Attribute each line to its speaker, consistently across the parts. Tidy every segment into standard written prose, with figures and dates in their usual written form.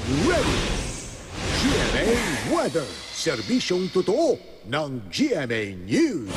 Speaker 1: ready. GMA Weather, serbisyong totoo ng GMA News.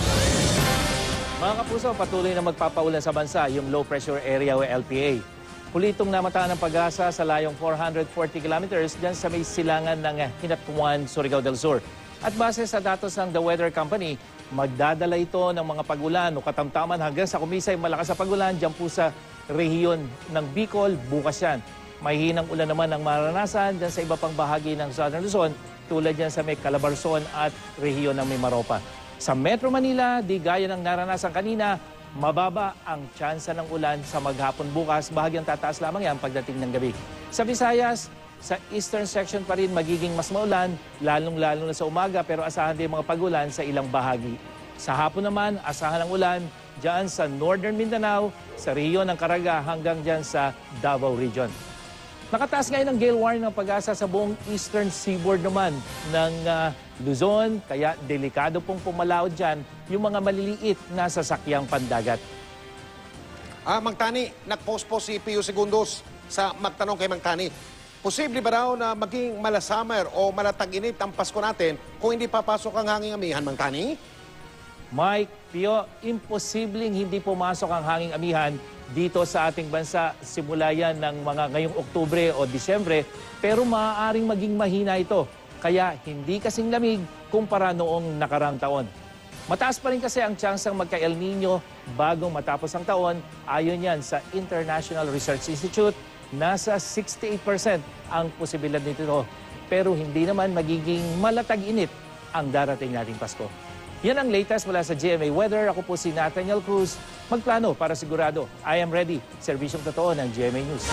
Speaker 2: Mga kapuso, patuloy na magpapaulan sa bansa yung low pressure area o LPA. Pulitong namataan ng pag-asa sa layong 440 kilometers dyan sa may silangan ng Hinatuan, Surigao del Sur. At base sa datos ng The Weather Company, magdadala ito ng mga pag-ulan o katamtaman hanggang sa kumisay malakas sa pag-ulan dyan po sa rehiyon ng Bicol bukas yan. May hinang ulan naman ang maranasan dyan sa iba pang bahagi ng Southern Luzon tulad dyan sa may Calabarzon at rehiyon ng Mimaropa. Sa Metro Manila, di gaya ng naranasan kanina, mababa ang tsansa ng ulan sa maghapon bukas. Bahagyang tataas lamang yan pagdating ng gabi. Sa Visayas, sa eastern section pa rin magiging mas maulan, lalong-lalo na sa umaga, pero asahan din mga pag-ulan sa ilang bahagi. Sa hapon naman, asahan ang ulan dyan sa northern Mindanao, sa rehiyon ng Caraga hanggang dyan sa Davao Region. Nakataas ngayon ang gale warning ng pag-asa sa buong eastern seaboard naman ng Luzon, kaya delikado pong pumalaod dyan yung mga maliliit na sasakyang pandagat.
Speaker 3: Mang Tani, nag-post-post si Pio Segundos sa magtanong kay Mang Tani. Posible ba raw na maging mala-summer o malatag-init ang Pasko natin kung hindi papasok ang hanging amihan, Mang Tani?
Speaker 2: Mike, Pio, imposibleng hindi pumasok ang hanging amihan dito sa ating bansa simula yan ng mga ngayong Oktubre o Disyembre, pero maaaring maging mahina ito. Kaya hindi kasing lamig kumpara noong nakarang taon. Mataas pa rin kasi ang tsansang magka-El Nino bago matapos ang taon. Ayon yan sa International Research Institute, nasa 68% ang posibilidad nito. Pero hindi naman magiging malatag-init ang darating nating Pasko. Yan ang latest mula sa GMA Weather. Ako po si Nathaniel Cruz. Magplano para sigurado. I am ready. Serbisyong totoo ng GMA News.